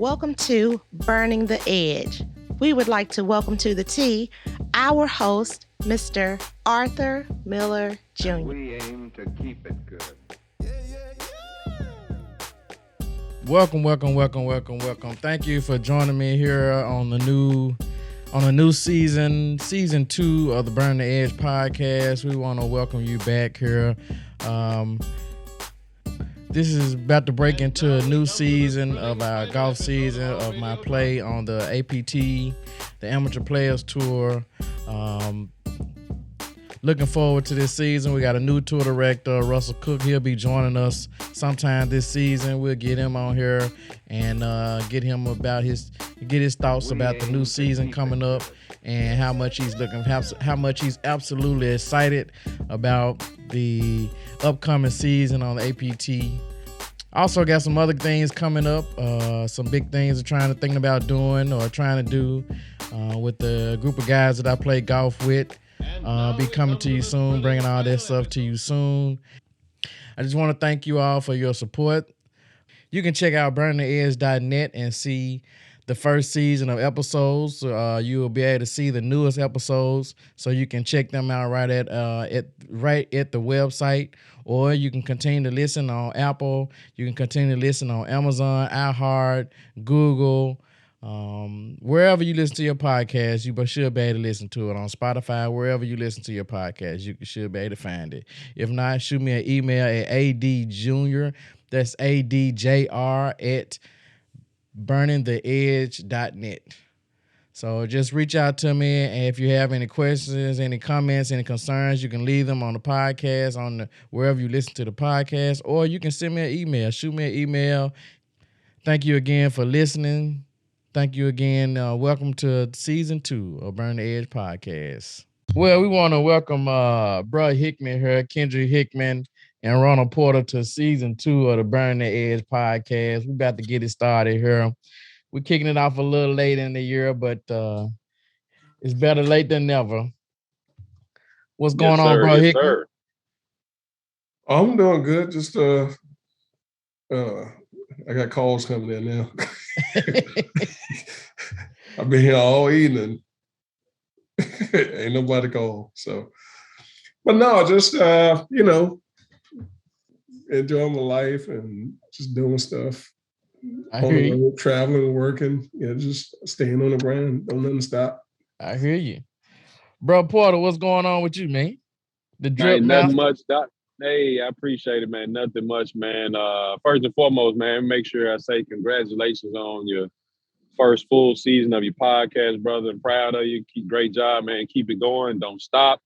Welcome to Burning the Edge. We would like to welcome to the T our host, Mr. Arthur Miller Jr. We aim to keep it good. Welcome. Thank you for joining me here on a new season 2 of the Burn the Edge podcast. We want to welcome you back here. This is about to break into a new season of our golf season of my play on the APT, the Amateur Players Tour. Looking forward to this season. We got a new tour director, Russell Cook. He'll be joining us sometime this season. We'll get him on here and get his thoughts about the new season coming up and how much he's absolutely excited about the upcoming season on the APT. Also got some other things coming up, some big things we're thinking about doing or trying to do with the group of guys that I play golf with. Be coming to you soon, bringing all that stuff to you soon. I just want to thank you all for your support. You can check out burningtheedge.net and see the first season of episodes. You will be able to see the newest episodes, so you can check them out right at the website, or you can continue to listen on Apple. You can continue to listen on Amazon, iHeart, Google. Wherever you listen to your podcast, you should be able to listen to it on Spotify. Wherever you listen to your podcast, you should be able to find it. If not, shoot me an email at adjr, that's ADJR at burningtheedge.net. So just reach out to me, and if you have any questions, any comments, any concerns, you can leave them on the podcast, wherever you listen to the podcast, or you can send me an email. Shoot me an email. Thank you again for listening. Thank you again. Welcome to season 2 of Burn the Edge podcast. Well, we want to welcome Bro Hickman here, Kendrick Hickman and Ronald Porter, to season 2 of the Burn the Edge podcast. We're about to get it started here. We're kicking it off a little late in the year, but it's better late than never. What's going on, Bro Hickman? Sir. I'm doing good. Just I got calls coming in now. I've been here all evening. Ain't nobody call. So, but no, just enjoying my life and just doing stuff. On the road, traveling, working, just staying on the grind. Don't let them stop. I hear you. Bro Porter, what's going on with you, man? The drip nothing much, Doc. Hey, I appreciate it, man. Nothing much, man. First and foremost, man, make sure I say congratulations on your first full season of your podcast, brother. I'm proud of you. Great job, man. Keep it going. Don't stop.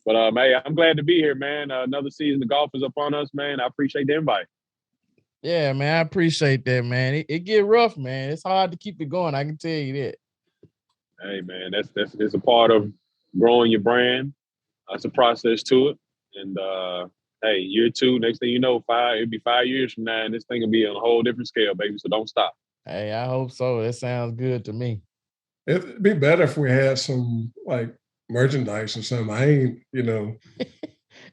But, hey, I'm glad to be here, man. Another season of golf is upon us, man. I appreciate the invite. Yeah, man, I appreciate that, man. It get rough, man. It's hard to keep it going. I can tell you that. Hey, man, it's a part of growing your brand. It's a process to it. And, hey, year 2, next thing you know, it'll be 5 years from now, and this thing will be on a whole different scale, baby. So don't stop. Hey, I hope so. That sounds good to me. It'd be better if we had some like merchandise or something. I ain't, You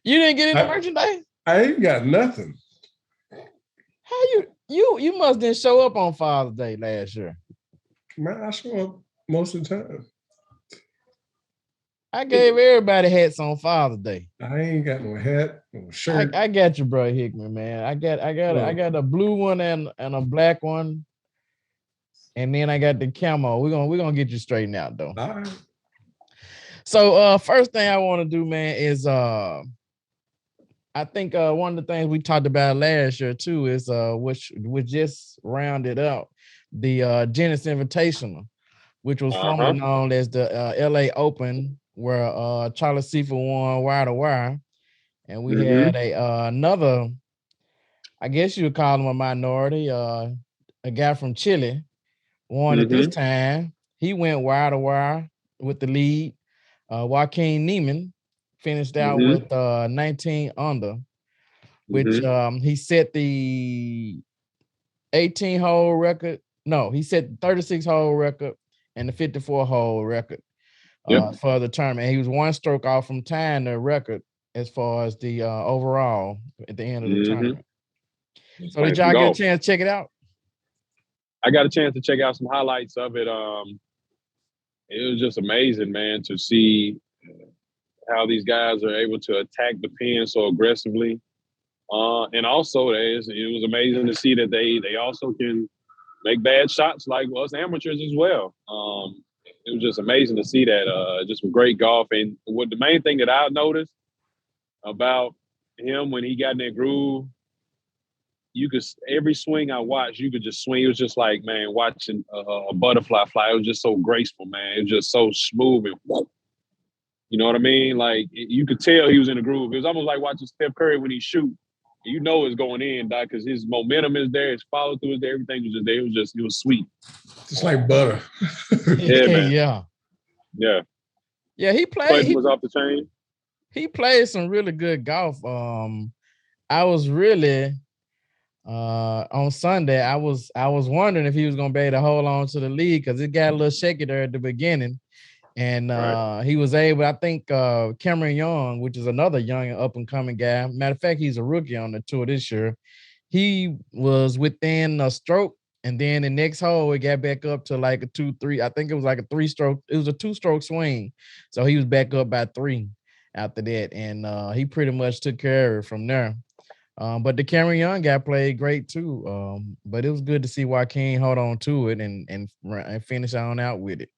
didn't get any merchandise? I ain't got nothing. How you must didn't show up on Father's Day last year. Man, I show up most of the time. I gave everybody hats on Father's Day. I ain't got no hat, no shirt. I got you, bro Hickman, man. I got a blue one and a black one, and then I got the camo. We're gonna get you straightened out though. All right. So first thing I want to do, man, is I think one of the things we talked about last year too is which just rounded out the Genesis Invitational, which was formerly known as the LA Open, where Charlie Seifert won wire to wire, and we had another, I guess you would call him a minority, a guy from Chile won at this time. He went wire to wire with the lead. Joaquin Neiman finished out with 19 under, which he set the 18-hole record. No, he set the 36-hole record and the 54-hole record for the tournament. He was one stroke off from tying the record as far as the overall at the end of the tournament. So did y'all get a chance to check it out? I got a chance to check out some highlights of it. It was just amazing, man, to see how these guys are able to attack the pin so aggressively. And also, it was amazing to see that they also can make bad shots like us amateurs as well. It was just amazing to see that. Just some great golf. And what the main thing that I noticed about him when he got in that groove, you could every swing I watched, you could just swing. It was just like, man, watching a butterfly fly. It was just so graceful, man. It was just so smooth and whoop. You know what I mean? Like you could tell he was in the groove. It was almost like watching Steph Curry when he shoot. You know it's going in, Doc, because his momentum is there, his follow through is there, everything was just there. It was sweet. Just like butter. Yeah, man. Yeah. He played. Clayton was off the chain. He played some really good golf. I was really on Sunday. I was wondering if he was gonna be able to hold on to the lead because it got a little shaky there at the beginning. And he was able, I think Cameron Young, which is another young up and coming guy. Matter of fact, he's a rookie on the tour this year. He was within a stroke, and then the next hole it got back up to like a 2-3. I think it was like a 3-stroke. It was a 2-stroke swing, so he was back up by 3 after that, and he pretty much took care of it from there. But the Cameron Young guy played great too. But it was good to see Joaquin hold on to it and finish on out with it.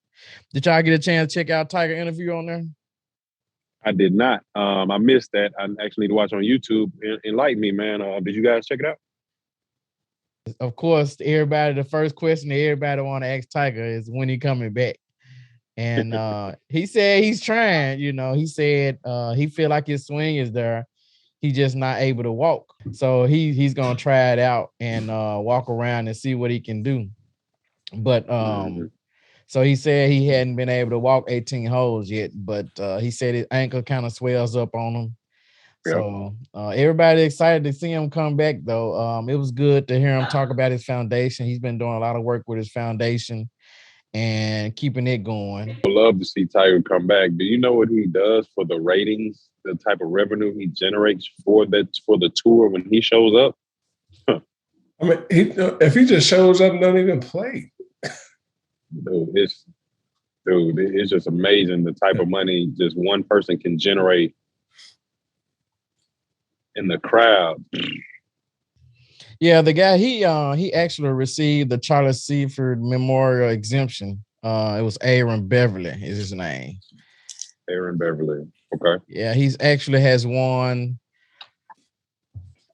Did y'all get a chance to check out Tiger interview on there? I did not. I missed that. I actually need to watch on YouTube. Enlighten me, man. Did you guys check it out? Of course, the first question that everybody want to ask Tiger is when he coming back. And he said he's trying, he said he feel like his swing is there. He's just not able to walk. So he's going to try it out and walk around and see what he can do. But so he said he hadn't been able to walk 18 holes yet, but he said his ankle kind of swells up on him. Yep. So everybody excited to see him come back, though. It was good to hear him talk about his foundation. He's been doing a lot of work with his foundation and keeping it going. I would love to see Tiger come back. Do you know what he does for the ratings, the type of revenue he generates for the tour when he shows up? I mean, if he just shows up and don't even play. Dude, it's just amazing the type of money just one person can generate in the crowd. Yeah, the guy he actually received the Charlie Seaford Memorial Exemption. It was Aaron Beverly is his name. Aaron Beverly. Okay. Yeah, he's actually has won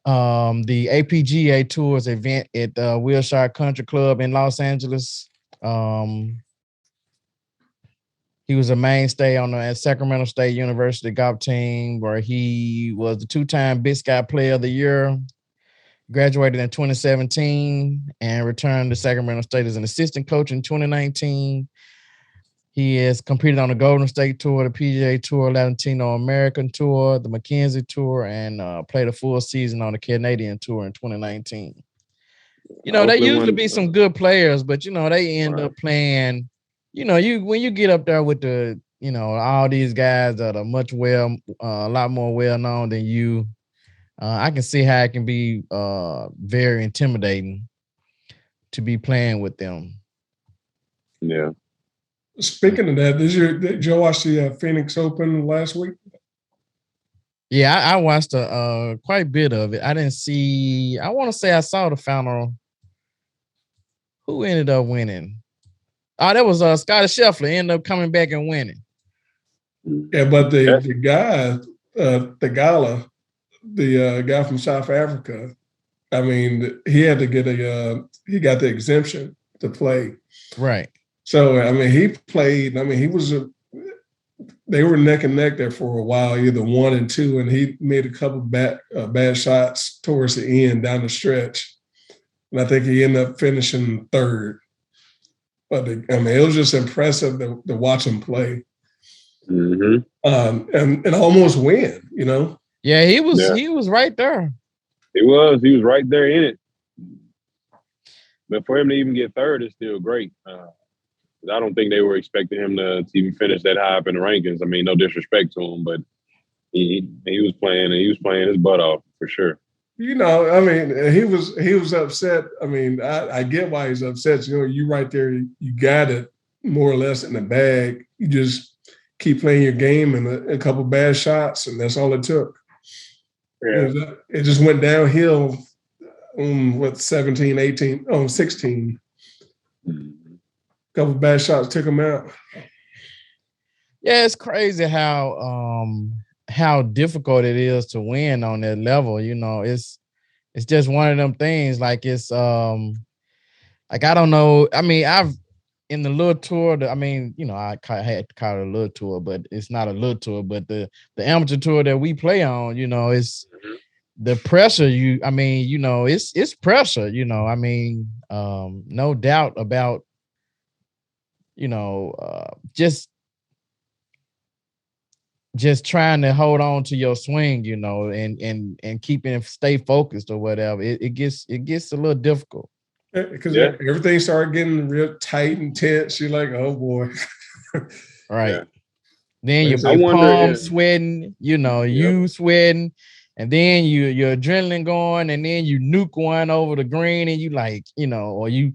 the APGA Tours event at Wilshire Country Club in Los Angeles. He was a mainstay on the Sacramento State University golf team where he was the 2-time Big Sky Player of the Year, graduated in 2017 and returned to Sacramento State as an assistant coach in 2019. He has competed on the Golden State Tour, the PGA Tour, Latino American Tour, the Mackenzie Tour, and played a full season on the Canadian Tour in 2019. They usually be some good players, but they end up playing. When you get up there with the, all these guys that are a lot more well known than you, I can see how it can be very intimidating to be playing with them. Yeah. Speaking of that, did you watch the Phoenix Open last week? Yeah, I watched quite a bit of it. I didn't see. I want to say I saw the final. Who ended up winning? Oh, that was Scottie Scheffler. Ended up coming back and winning. Yeah, but the guy, the Gala, the guy from South Africa, I mean, he had to get he got the exemption to play. Right. So, I mean, he played, they were neck and neck there for a while, either 1 and 2, and he made a couple bad shots towards the end down the stretch. And I think he ended up finishing 3rd. But, it was just impressive to watch him play. Mm-hmm. And almost win, Yeah, he was right there. He was right there in it. But for him to even get 3rd is still great. I don't think they were expecting him to even finish that high up in the rankings. No disrespect to him, but he was playing his butt off for sure. I mean, he was upset. I mean, I get why he's upset. You right there, you got it more or less in the bag. You just keep playing your game and a couple bad shots, and that's all it took. Yeah. It just went downhill. 17, 18, 16. Couple bad shots took him out. Yeah, it's crazy how difficult it is to win on that level. It's just one of them things. Like it's like I don't know. I mean, I've in the little tour. I had to call it a little tour, but it's not a little tour. But the amateur tour that we play on, it's the pressure. It's pressure. No doubt about just trying to hold on to your swing, and keeping stay focused or whatever. It gets a little difficult. Because everything started getting real tight and tense. You're like, oh boy. Right. Yeah. Then your palm sweating, you sweating, and then your adrenaline going, and then you nuke one over the green, and you like, or you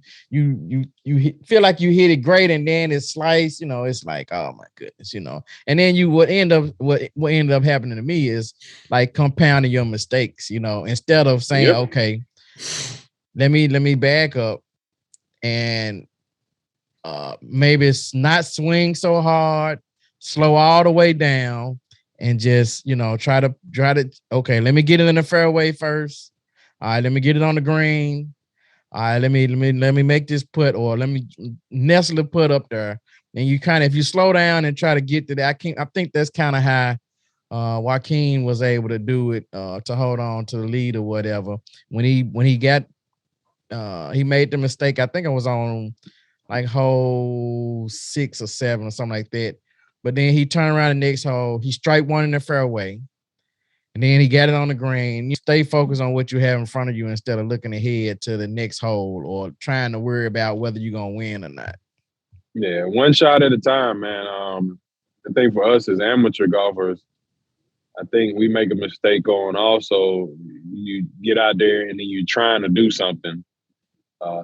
feel like you hit it great, and then it's sliced, it's like, oh my goodness, and then what ended up happening to me is like compounding your mistakes, instead of saying, okay, let me back up and maybe it's not swing so hard, slow all the way down, and just try to okay, let me get it in the fairway first. All right, let me get it on the green. All right, let me make this putt, or let me nestle the putt up there. And you if you slow down and try to get to that, I think that's kind of how Joaquin was able to do it, to hold on to the lead or whatever. When he got he made the mistake, I think it was on like hole 6 or 7 or something like that. But then he turned around the next hole, he strike one in the fairway, and then he got it on the green. You stay focused on what you have in front of you instead of looking ahead to the next hole or trying to worry about whether you're gonna win or not. Yeah, one shot at a time, man. I think for us as amateur golfers, I think we make a mistake on also you get out there and then you're trying to do something.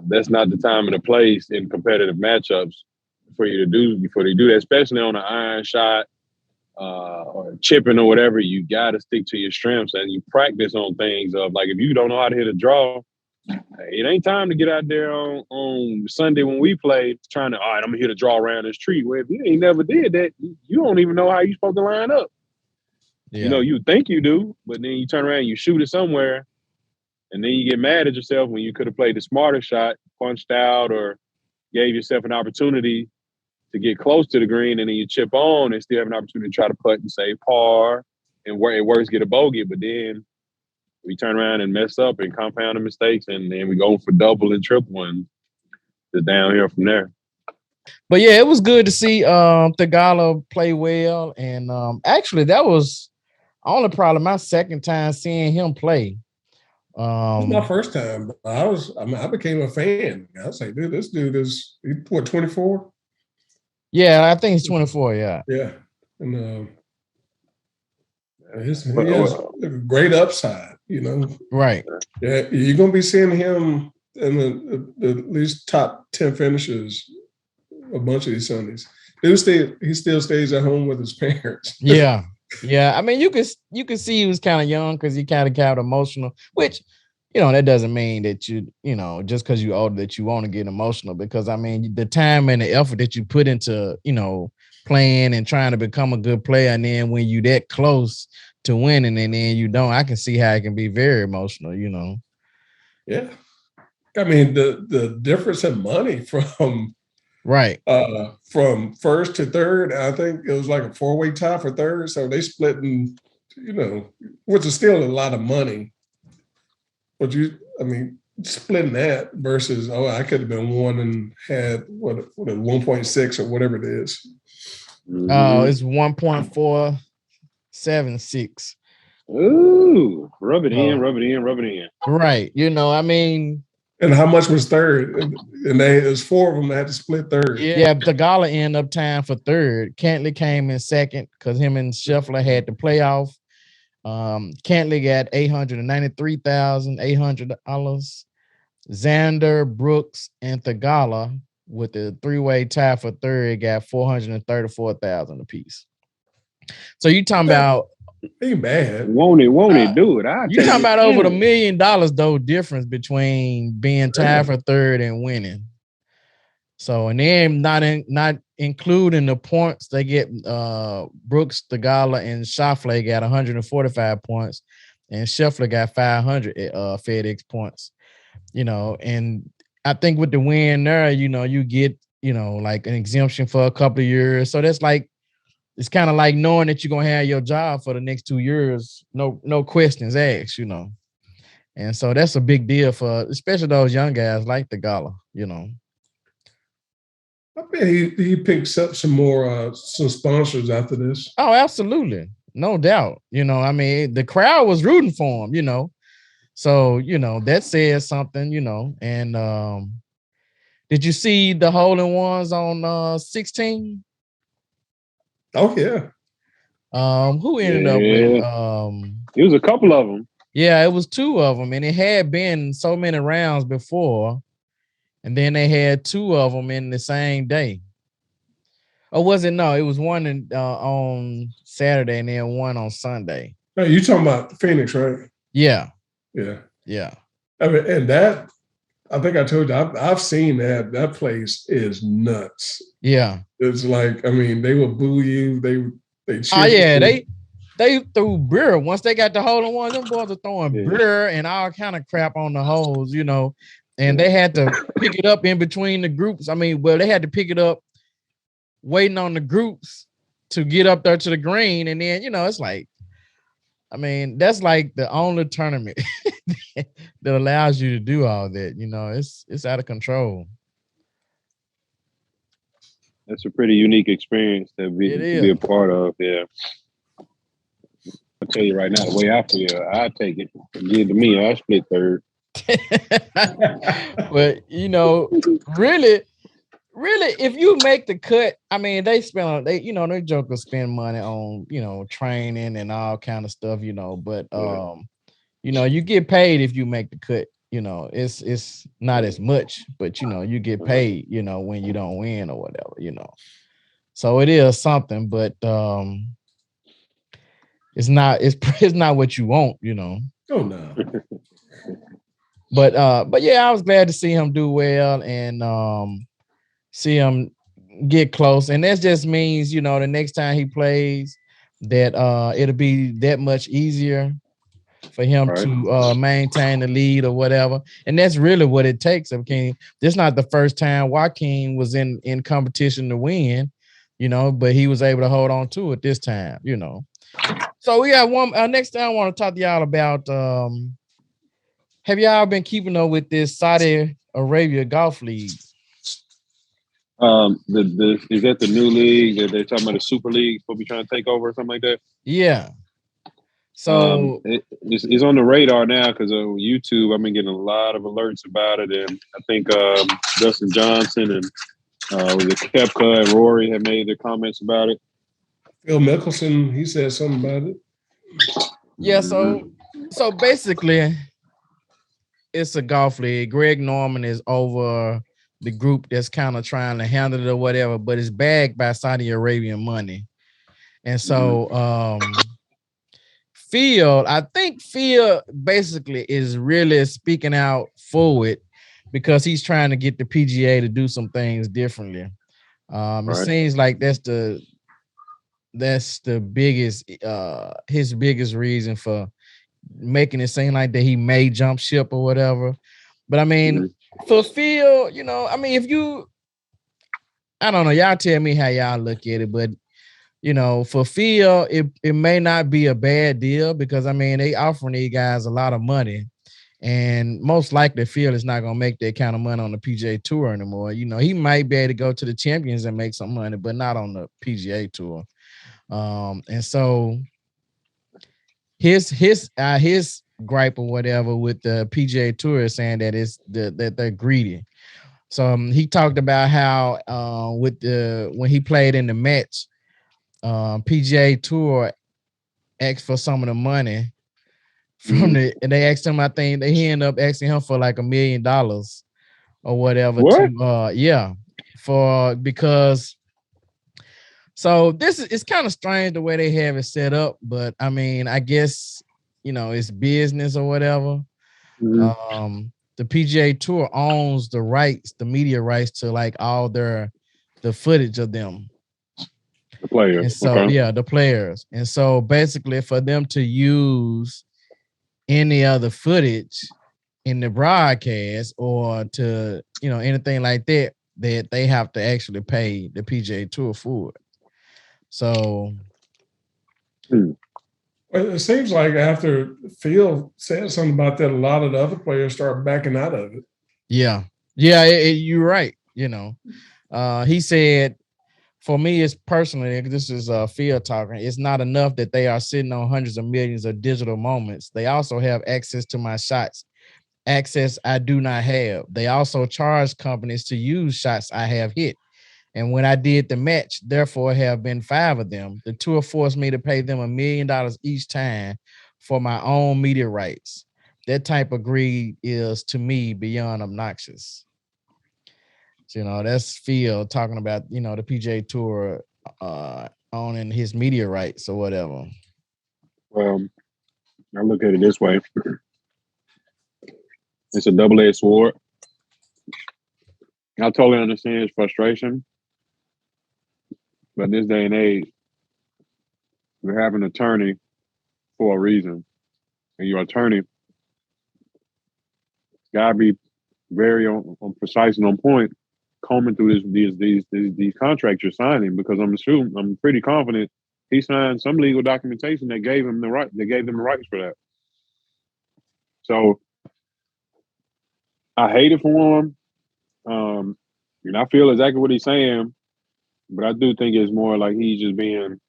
That's not the time and the place in competitive matchups for you to do that, especially on an iron shot or chipping or whatever. You got to stick to your strengths and you practice on things of like if you don't know how to hit a draw, it ain't time to get out there on Sunday when we play trying to, all right, I'm gonna hit a draw around this tree. Well, if you ain't never did that, you don't even know how you're supposed to line up. Yeah. You think you do, but then you turn around and you shoot it somewhere. And then you get mad at yourself when you could have played the smarter shot, punched out, or gave yourself an opportunity to get close to the green, and then you chip on and still have an opportunity to try to putt and say par, and where it works, get a bogey. But then we turn around and mess up and compound the mistakes, and then we go for double and triple, and just downhill from there. But yeah, it was good to see Thagala play well, and actually that was only probably my second time seeing him play. It was my first time. I became a fan. I was like, dude, this dude is 24? Yeah, I think he's 24. Yeah. Yeah. And he has a great upside, Right. Yeah, you're gonna be seeing him in at least top 10 finishes a bunch of these Sundays. He still stays at home with his parents. Yeah. Yeah, I mean, you could see he was kind of young because he kind of emotional, which, that doesn't mean that just because you're older that you want to get emotional, because, I mean, the time and the effort that you put into, playing and trying to become a good player, and then when you that close to winning and then you don't, I can see how it can be very emotional, Yeah. I mean, the difference in money from right. From first to third, I think it was like a 4-way tie for third. So they split in, which is still a lot of money. But splitting that versus, I could have been one and had what 1.6 or whatever it is. Oh, it's 1.476. Ooh, rub it in. Right. I mean. And how much was third? And there's 4 of them that had to split third. Yeah, Thagala ended up tying for third. Cantley came in second because him and Scheffler had the playoff. Cantley got $893,800. Xander, Brooks, and Thagala with the three-way tie for third got $434,000 apiece. So you talking about ain't bad. Won't it do it? You talking about over $1 million though difference between being tied for third and winning. So and then not including the points they get. Brooks, Thagala, and Schauffele got 145 points, and Scheffler got 500 FedEx points. And I think with the win there, you get like an exemption for a couple of years. So that's like it's kind of like knowing that you're gonna have your job for the next 2 years, no questions asked, And so that's a big deal for especially those young guys like Thagala, I bet he picks up some more some sponsors after this. Oh, absolutely. No doubt. The crowd was rooting for him, So, that says something, And did you see the hole-in-ones on 16? Oh, yeah. Who ended up with it was a couple of them. Yeah, it was 2 of them, and it had been so many rounds before. And then they had 2 of them in the same day. Or was it? No, it was one on Saturday and then one on Sunday. Hey, you talking about Phoenix, right? Yeah. Yeah. I mean, and that, I think I told you, I've seen that. That place is nuts. Yeah. It's like, they will boo you. They cheer you. They threw beer. Once they got the hole-in-one, them boys are throwing beer and all kind of crap on the holes, And they had to pick it up in between the groups. They had to pick it up waiting on the groups to get up there to the green. And then, it's like, that's like the only tournament that allows you to do all that. It's out of control. That's a pretty unique experience to be a part of. Yeah. I'll tell you right now, the way I feel, I take it. Give it to me. I split third. But really, if you make the cut, they spend they jokers spend money on training and all kind of stuff, but you get paid if you make the cut. It's not as much, but you get paid when you don't win or whatever. So it is something, but it's not what you want. Oh no. But yeah, I was glad to see him do well and see him get close. And that just means, the next time he plays that it'll be that much easier for him to maintain the lead or whatever. And that's really what it takes. This is not the first time Joaquin was in competition to win, but he was able to hold on to it this time, So we got one next thing I want to talk to y'all about. Have y'all been keeping up with this Saudi Arabia Golf League? Is that the new league that they're talking about, the Super League supposed to be trying to take over or something like that? Yeah. So it's on the radar now because on YouTube I've been getting a lot of alerts about it, and I think Dustin Johnson and was it Koepka and Rory have made their comments about it. Phil Mickelson, he said something about it. Yeah, so basically it's a golf league. Greg Norman is over the group that's kind of trying to handle it or whatever, but it's backed by Saudi Arabian money. And so I think Phil basically is really speaking out for it because he's trying to get the PGA to do some things differently. It seems like that's the biggest his biggest reason for making it seem like that he may jump ship or whatever. But for Phil, if you, I don't know, y'all tell me how y'all look at it, but for Phil, it may not be a bad deal because they offering these guys a lot of money, and most likely Phil is not gonna make that kind of money on the PGA Tour anymore. He might be able to go to the Champions and make some money, but not on the PGA Tour. And so his gripe or whatever with the PGA Tour is saying that that they're greedy. So he talked about how when he played in the match, PGA Tour asked for some of the money from and they asked him, I think he ended up asking him for like $1 million or whatever What? because so this is, it's kind of strange the way they have it set up, but I mean, I guess, it's business or whatever. Mhm. The PGA Tour owns the rights, the media rights to like all the footage of them. The players. And so, Okay. the players. And so basically for them to use any other footage in the broadcast or to, anything like that, that they have to actually pay the PGA Tour for it. So It seems like after Phil said something about that, a lot of the other players start backing out of it. yeah, you're right. He said, for me, it's personally, this is Phil talking, it's not enough that they are sitting on hundreds of millions of digital moments. They also have access to my shots, access I do not have. They also charge companies to use shots I have hit. And when I did the match, therefore have been 5 of them, the tour forced me to pay them $1 million each time for my own media rights. That type of greed is, to me, beyond obnoxious. So, that's Phil talking about, the PGA Tour owning his media rights or whatever. Well, I look at it this way. It's a double-edged sword. I totally understand his frustration. But in this day and age, you have an attorney for a reason. And your attorney gotta be very on precise and on point, combing through these contracts you're signing, because I'm pretty confident he signed some legal documentation that gave him the right, that gave them the rights for that. So I hate it for him. And I feel exactly what he's saying, but I do think it's more like he's just being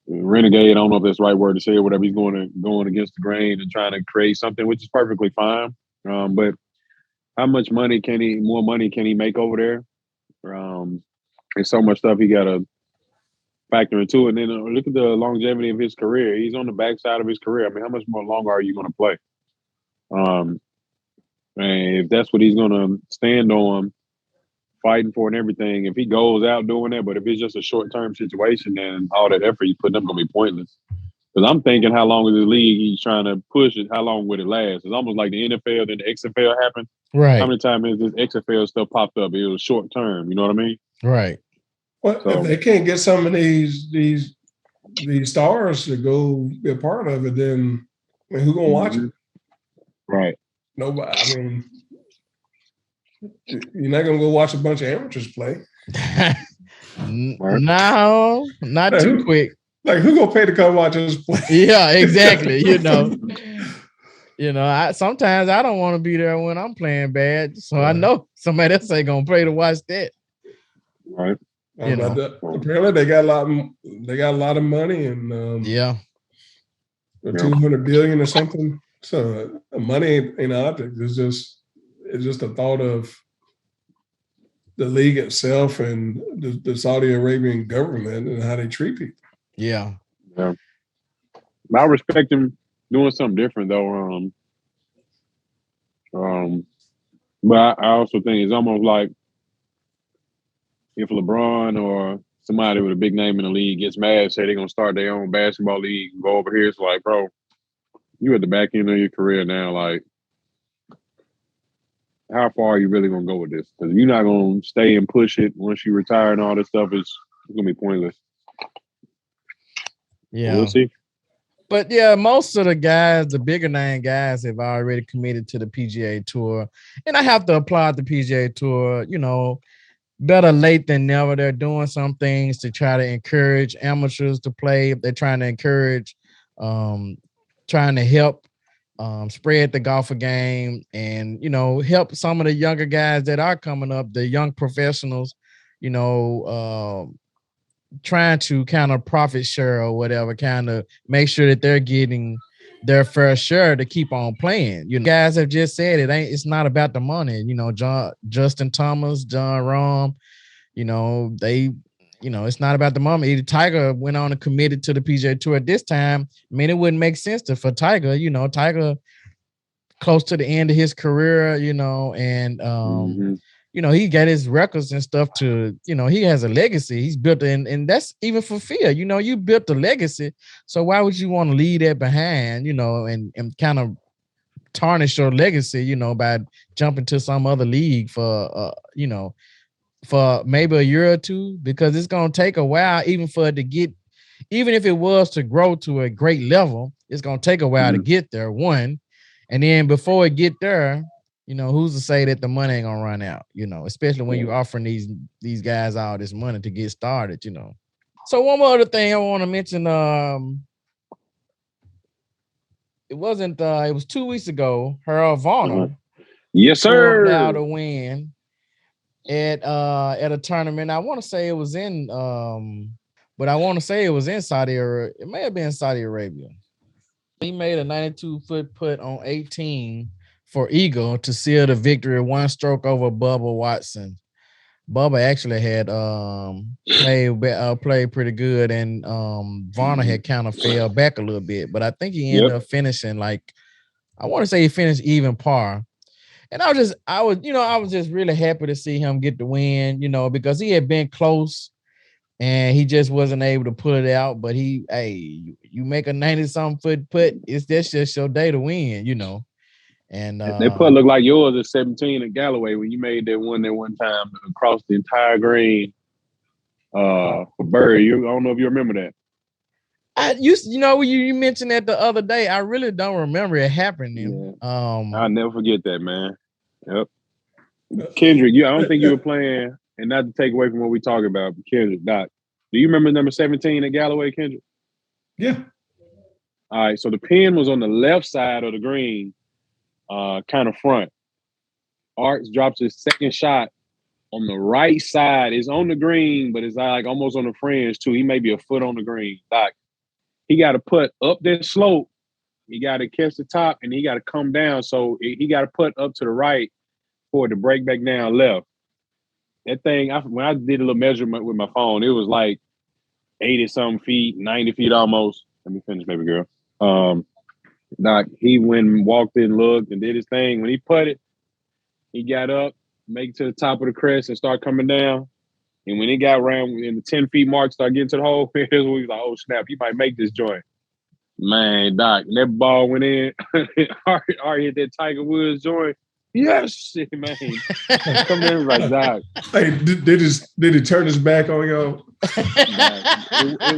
renegade. I don't know if that's the right word to say or whatever. He's going against the grain and trying to create something, which is perfectly fine. But how much money can he make over there? There's so much stuff he got to factor into it. And then look at the longevity of his career. He's on the backside of his career. I mean, how much more longer are you going to play? And if that's what he's going to stand on, fighting for and everything, if he goes out doing that, but if it's just a short-term situation, then all that effort you put up going to be pointless. Because I'm thinking, how long is this league he's trying to push it? How long would it last? It's almost like the NFL, then the XFL happened. Right. How many times has this XFL stuff popped up? It was short term. You know what I mean? Right. Well, if they can't get some of these stars to go be a part of it, then who's gonna watch it? Right. Nobody. I mean, you're not gonna go watch a bunch of amateurs play. No, not too quick. Like, who gonna pay to come watch us play? Yeah, exactly. Sometimes I don't want to be there when I'm playing bad, so I know somebody else ain't gonna pay to watch that. Right. Apparently they got a lot of money and $200 billion or something. So money ain't object. It's just a thought of the league itself and the Saudi Arabian government and how they treat people. Yeah. I respect him doing something different though. But I also think it's almost like if LeBron or somebody with a big name in the league gets mad, say they're gonna start their own basketball league and go over here. It's like, bro, you at the back end of your career now. Like, how far are you really gonna go with this? Because you're not gonna stay and push it once you retire and all this stuff is gonna be pointless. Yeah, we'll see. But yeah, most of the guys, the bigger name guys, have already committed to the PGA Tour, and I have to applaud the PGA Tour. Better late than never. They're doing some things to try to encourage amateurs to play. They're trying to encourage, trying to help spread the golfer game and, help some of the younger guys that are coming up, the young professionals, trying to kind of profit share or whatever, kind of make sure that they're getting their fair share to keep on playing. Guys have just said it's not about the money. Justin Thomas, John Rahm, it's not about the moment. Either Tiger went on and committed to the PGA Tour at this time. I mean, it wouldn't make sense for Tiger. Tiger close to the end of his career, and he got his records and stuff to, he has a legacy. He's built and that's even for Phil. You built a legacy. So why would you want to leave that behind, and kind of tarnish your legacy, by jumping to some other league for for maybe a year or two, because it's gonna take a while even for it to get, even if it was to grow to a great level, it's gonna take a while to get there. One, and then before it get there, who's to say that the money ain't gonna run out? Especially when you're offering these guys all this money to get started. So one more other thing I want to mention. It wasn't. It was 2 weeks ago. Harold Varner, yes, sir, allowed a win at a tournament. I want to say it was in but I want to say it was in Saudi Arabia. It may have been Saudi Arabia. He made a 92-foot putt on 18 for eagle to seal the victory, one stroke over Bubba Watson. Bubba actually had played pretty good, and Varner had kind of fell back a little bit, but I think he ended up finishing I want to say he finished even par. And I was just really happy to see him get the win, because he had been close and he just wasn't able to pull it out. But you make a 90-something foot putt, that's just your day to win, And that putt looked like yours at 17 at Galloway when you made that one time across the entire green for birdie. I don't know if you remember that. You mentioned that the other day. I really don't remember it happening. Yeah. I'll never forget that, man. Yep. Kendrick, I don't think you were playing, and not to take away from what we talking about, but Kendrick, Doc, do you remember number 17 at Galloway, Kendrick? Yeah. All right, so the pin was on the left side of the green, kind of front. Arts drops his second shot on the right side. It's on the green, but it's like almost on the fringe too. He may be a foot on the green. Doc, he got to put up that slope. He got to catch the top, and he got to come down. So he got to put up to the right for it to break back down left. That thing, when I did a little measurement with my phone, it was like 80-something feet, 90 feet almost. Let me finish, baby girl. Doc, he went and walked in, looked, and did his thing. When he putted, he got up, make it to the top of the crest, and start coming down. And when he got around in the 10 feet mark, start getting to the hole, here's when he was like, oh, snap, he might make this joint. Man, Doc, that ball went in. Ari hit that Tiger Woods joint. Yes, man. Come in like Doc. Hey, did he turn his back on y'all?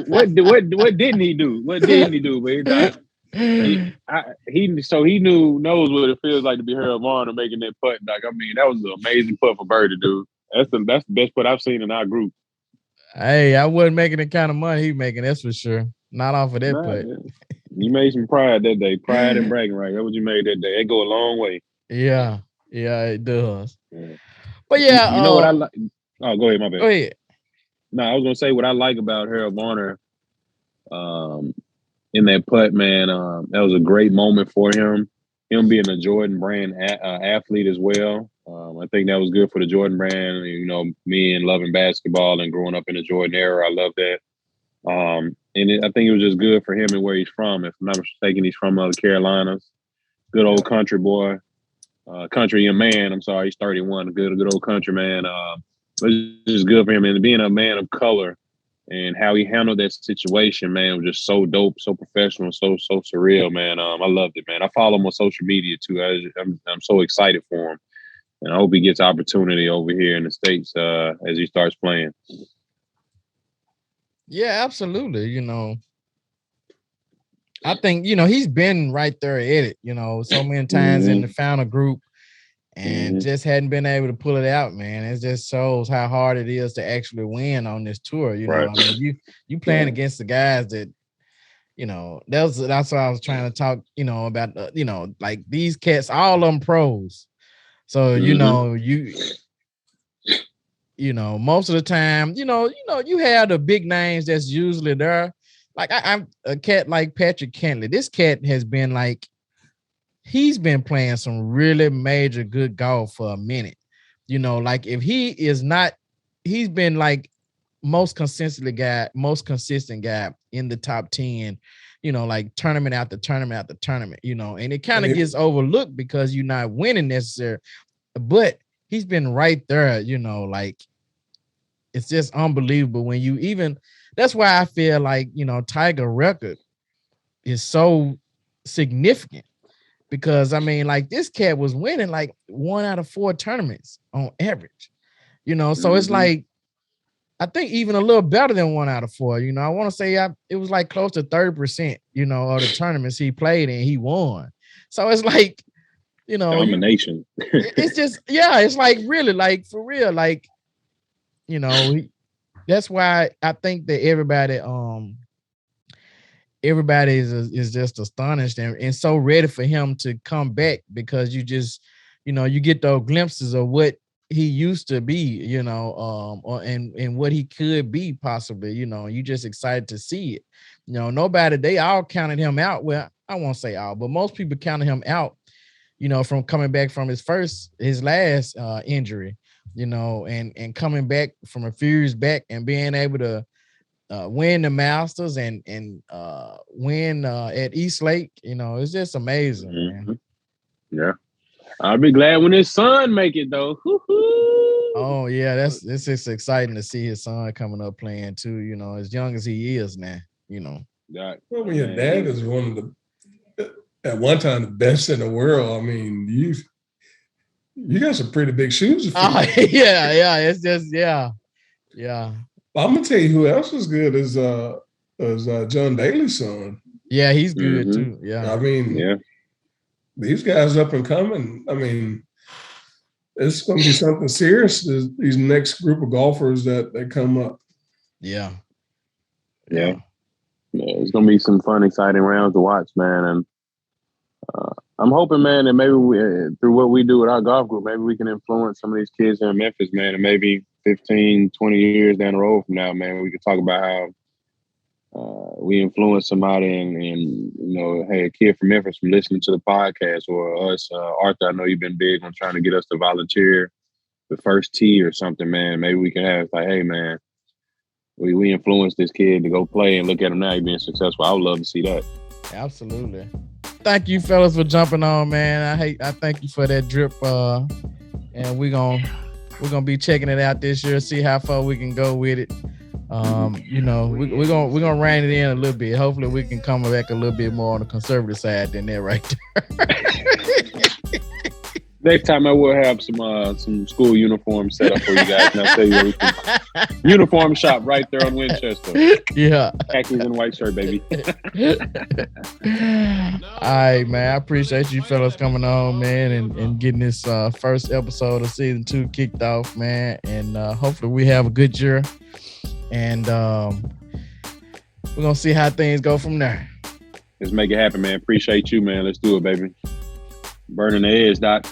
What didn't he do? What didn't he do, man? Doc, he knows what it feels like to be Harold Varner making that putt, Doc. I mean, that was an amazing putt for Birdie, dude. That's the best putt I've seen in our group. Hey, I wasn't making the kind of money he making, that's for sure. Not off of that putt. You made some pride that day. Pride and bragging right. That's what you made that day. It go a long way. Yeah, it does. Yeah. But yeah, you know what I like? Oh, go ahead, my bad. Go ahead. No, I was gonna say what I like about Harold Varner in that putt, man. That was a great moment for him. Him being a Jordan brand athlete as well. I think that was good for the Jordan brand. Me and loving basketball and growing up in the Jordan era, I love that. I think it was just good for him and where he's from. If I'm not mistaken, he's from the Carolinas. Good old country boy. Country man. I'm sorry, he's 31. Good old country man. It's just good for him. And being a man of color and how he handled that situation, man, was just so dope, so professional, so surreal, man. I loved it, man. I follow him on social media too. I'm so excited for him, and I hope he gets opportunity over here in the States as he starts playing. Yeah, absolutely. I think, he's been right there at it, so many times in the final group and just hadn't been able to pull it out, man. It just shows how hard it is to actually win on this tour. Right. I mean, you playing against the guys that, that's what I was trying to talk, about, like these cats, all of them pros. So, most of the time, you have the big names that's usually there. Like I'm a cat like Patrick Cantley. This cat has been he's been playing some really major good golf for a minute. Like if he is not, he's been most consistent guy in the top 10, like tournament after tournament after tournament, and it kind of gets overlooked because you're not winning necessarily, but he's been right there, like it's just unbelievable when you even, that's why I feel like, Tiger record is so significant because I mean, like this cat was winning like 1 out of 4 tournaments on average, so it's like, I think even a little better than 1 out of 4. I want to say it was like close to 30%, of the tournaments he played in, he won. So it's like, domination. It's just, yeah, it's like really, like for real, like, that's why I think that everybody is just astonished and so ready for him to come back because you just, you get those glimpses of what he used to be, and what he could be possibly, you just excited to see it. They all counted him out. Well, I won't say all, but most people counted him out, from coming back from his last injury, and coming back from a few years back and being able to win the Masters and win at East Lake. It's just amazing, man. Yeah. I'll be glad when his son make it though. Woo-hoo. Oh yeah, it's just exciting to see his son coming up playing too. As young as he is now. Well, when your dad is one of the, at one time, the best in the world. I mean, you got some pretty big shoes to fill. Yeah. It's just yeah. I'm gonna tell you who else is good is John Daly's son. Yeah, he's good too. Yeah, I mean, these guys up and coming. I mean, it's going to be something serious. These next group of golfers that they come up. Yeah. It's going to be some fun, exciting rounds to watch, man. And I'm hoping, man, that maybe through what we do with our golf group, maybe we can influence some of these kids here in Memphis, man, and maybe 15, 20 years down the road from now, man, we can talk about how we influence somebody and hey, a kid from Memphis from listening to the podcast, or us, Arthur, I know you've been big on trying to get us to volunteer the first tee or something, man. Maybe we can have like, hey, man, we influence this kid to go play and look at him now, he's being successful. I would love to see that. Absolutely. Thank you, fellas, for jumping on, man. I thank you for that drip, and we're gonna be checking it out this year, see how far we can go with it. We're gonna rein it in a little bit. Hopefully we can come back a little bit more on the conservative side than that right there. Next time I will have some school uniforms set up for you guys, and I'll tell you everything. Uniform shop right there on Winchester. Yeah. Khakis and white shirt, baby. All right, man. I appreciate you fellas coming on, man, and getting this first episode of season 2 kicked off, man. And hopefully we have a good year. And we're gonna see how things go from there. Let's make it happen, man. Appreciate you, man. Let's do it, baby. Burning the edge, Doc.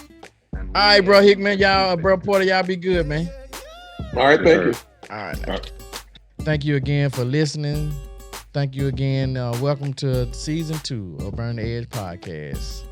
All right, bro, Hickman, y'all, bro, Porter, y'all be good, man. All right, thank you. All right. Thank you again for listening. Thank you again. Welcome to season 2 of Burn the Edge podcast.